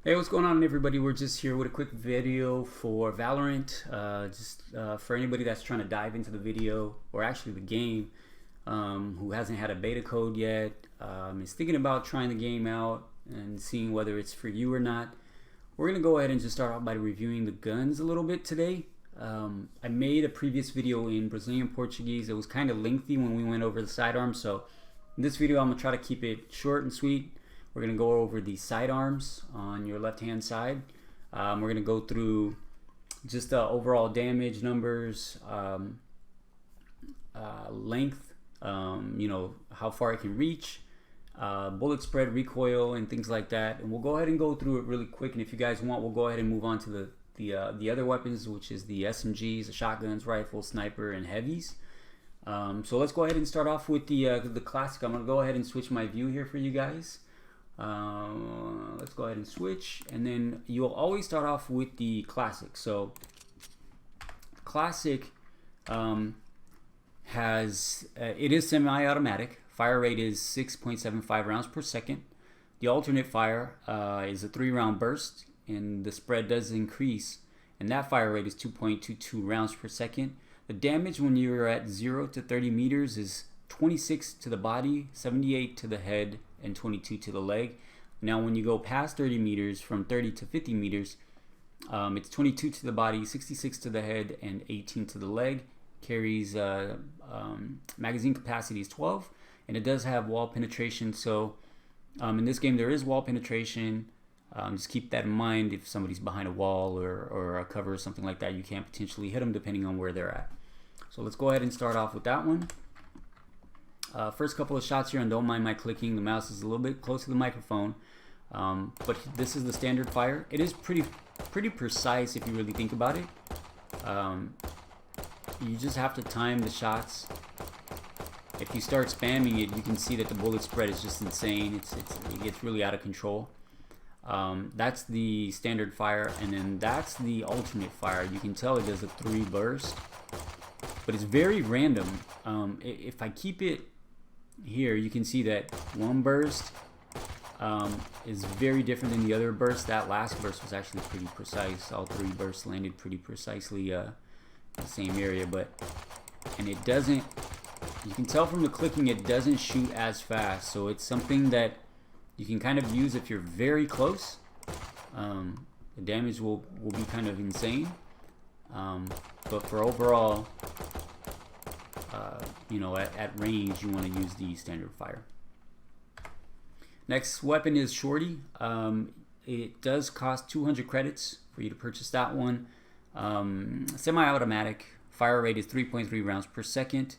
Hey, what's going on, everybody? We're just here with a quick video for Valorant. For anybody that's trying to dive into the video, or actually the game, who hasn't had a beta code yet, is thinking about trying the game out and seeing whether it's for you or not. We're going to go ahead and just start off by reviewing the guns a little bit today. I made a previous video in Brazilian Portuguese. It was kind of lengthy when we went over the sidearms, so in this video I'm going to try to keep it short and sweet. We're going to go over the sidearms on your left hand side. We're going to go through just the overall damage numbers, length, how far it can reach, bullet spread, recoil, and things like that. And we'll go ahead and go through it really quick. And if you guys want, we'll go ahead and move on to the other weapons, which is the SMGs, the shotguns, rifles, sniper, and heavies. So let's go ahead and start off with the classic. I'm going to go ahead and switch my view here for you guys. Let's go ahead and switch, and then you'll always start off with the classic. So classic has it is semi-automatic. Fire rate is 6.75 rounds per second. The alternate fire is a 3-round burst, and the spread does increase, and that fire rate is 2.22 rounds per second. The damage when you're at 0 to 30 meters is 26 to the body, 78 to the head, and 22 to the leg. Now when you go past 30 meters, from 30 to 50 meters, it's 22 to the body, 66 to the head, and 18 to the leg. Carries magazine capacity is 12, and it does have wall penetration. So in this game there is wall penetration. Just keep that in mind. If somebody's behind a wall or a cover or something like that, you can potentially hit them depending on where they're at. So let's go ahead and start off with that one. First couple of shots here, and don't mind my clicking. The mouse is a little bit close to the microphone, but this is the standard fire. It is pretty precise if you really think about it. You just have to time the shots. If you start spamming it, you can see that the bullet spread is just insane. It gets really out of control. That's the standard fire, and then that's the alternate fire. You can tell it does a 3 burst, but it's very random. If I keep it here, you can see that one burst is very different than the other burst. That last burst was actually pretty precise. All 3 bursts landed pretty precisely the same area, and it doesn't, you can tell from the clicking, it doesn't shoot as fast. So it's something that you can kind of use if you're very close. The damage will be kind of insane, but for overall, at range, you want to use the standard fire. Next weapon is Shorty. It does cost 200 credits for you to purchase that one. Semi-automatic. Fire rate is 3.3 rounds per second.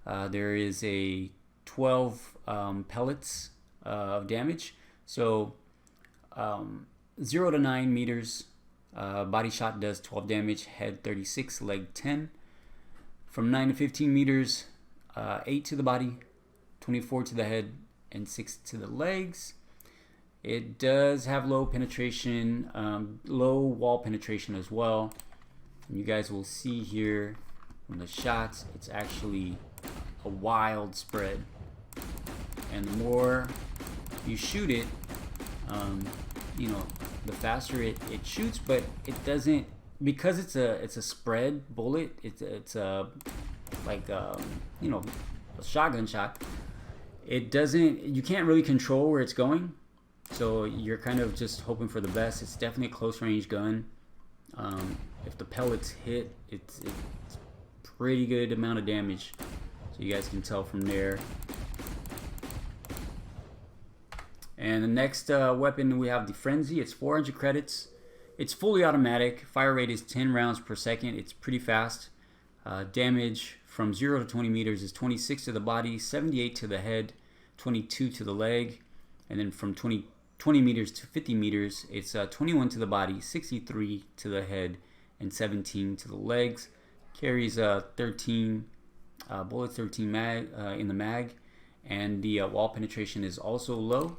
There is a 12 pellets of damage. So 0 to 9 meters. Body shot does 12 damage. Head 36. Leg 10. From 9 to 15 meters, 8 to the body, 24 to the head, and 6 to the legs. It does have low penetration, low wall penetration as well. And you guys will see here from the shots, it's actually a wild spread. And the more you shoot it, the faster it shoots, but it doesn't, because it's a spread bullet. It's like a shotgun shot. It doesn't, you can't really control where it's going, so you're kind of just hoping for the best. It's definitely a close range gun. If the pellets hit, it's pretty good amount of damage, so you guys can tell from there. And the next weapon, we have the Frenzy. It's 400 credits. It's fully automatic. Fire rate is 10 rounds per second. It's pretty fast. Damage from 0 to 20 meters is 26 to the body, 78 to the head, 22 to the leg. And then from 20 meters to 50 meters, it's 21 to the body, 63 to the head, and 17 to the legs. Carries 13 bullets, 13 mag in the mag. And the wall penetration is also low.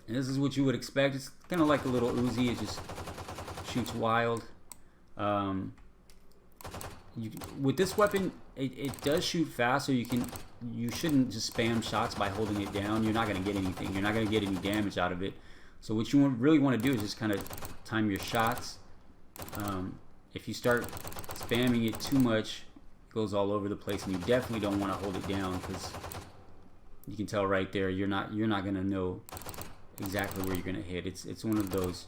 And this is what you would expect. It's kind of like a little Uzi. It just shoots wild. With this weapon, it does shoot fast, so you shouldn't just spam shots by holding it down. You're not going to get anything. You're not going to get any damage out of it. So what you really want to do is just kind of time your shots. If you start spamming it too much, it goes all over the place, and you definitely don't want to hold it down, because you can tell right there you're not gonna know exactly where you're gonna hit. It's one of those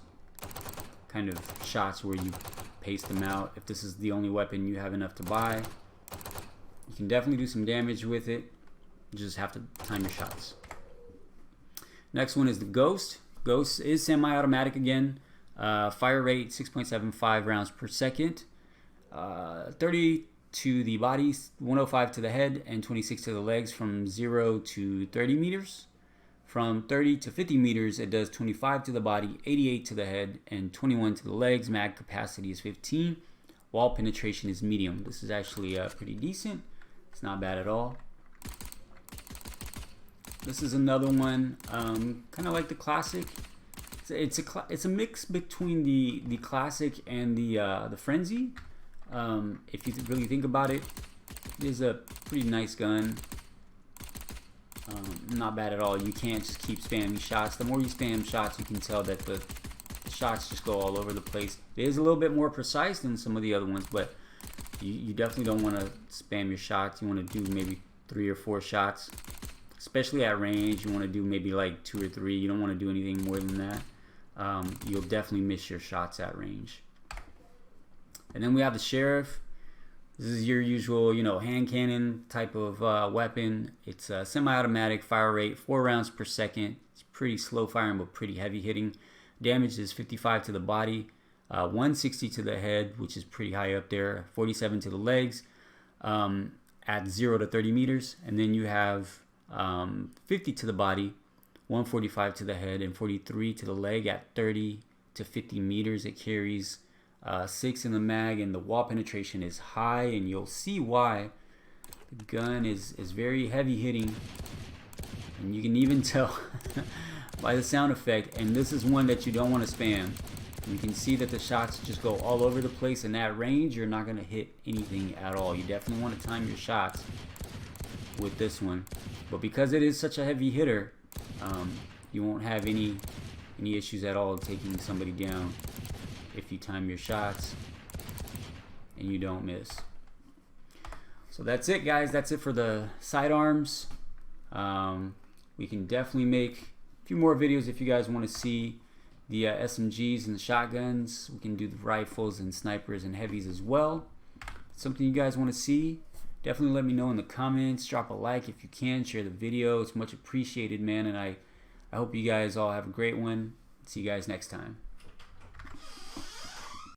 kind of shots where you pace them out. If this is the only weapon you have enough to buy, you can definitely do some damage with it. You just have to time your shots. Next one is the Ghost. Ghost is semi-automatic again. Fire rate 6.75 rounds per second. 30 to the body, 105 to the head, and 26 to the legs from 0 to 30 meters. From 30 to 50 meters, it does 25 to the body, 88 to the head, and 21 to the legs. Mag capacity is 15. Wall penetration is medium. This is actually pretty decent. It's not bad at all. This is another one, kind of like the classic. It's a mix between the classic and the frenzy. If you really think about it, it is a pretty nice gun. Not bad at all. You can't just keep spamming shots. The more you spam shots, you can tell that the shots just go all over the place. It is a little bit more precise than some of the other ones, but you definitely don't want to spam your shots. You want to do maybe 3 or 4 shots, especially at range. You want to do maybe like 2 or 3. You don't want to do anything more than that. You'll definitely miss your shots at range. And then we have the Sheriff. This is your usual, hand cannon type of weapon. It's a semi-automatic, fire rate 4 rounds per second. It's pretty slow firing, but pretty heavy hitting. Damage is 55 to the body, 160 to the head, which is pretty high up there, 47 to the legs, at 0 to 30 meters. And then you have 50 to the body, 145 to the head, and 43 to the leg at 30 to 50 meters. It carries 6 in the mag, and the wall penetration is high, and you'll see why. The gun is very heavy hitting, and you can even tell by the sound effect. And this is one that you don't want to spam. You can see that the shots just go all over the place, and at range you're not going to hit anything at all. You definitely want to time your shots with this one, but because it is such a heavy hitter, you won't have any issues at all taking somebody down if you time your shots and you don't miss. So that's it, guys. That's it for the sidearms. We can definitely make a few more videos if you guys want to see the SMGs and the shotguns. We can do the rifles and snipers and heavies as well. Something you guys want to see, definitely let me know in the comments. Drop a like if you can. Share the video. It's much appreciated, man. And I hope you guys all have a great one. See you guys next time.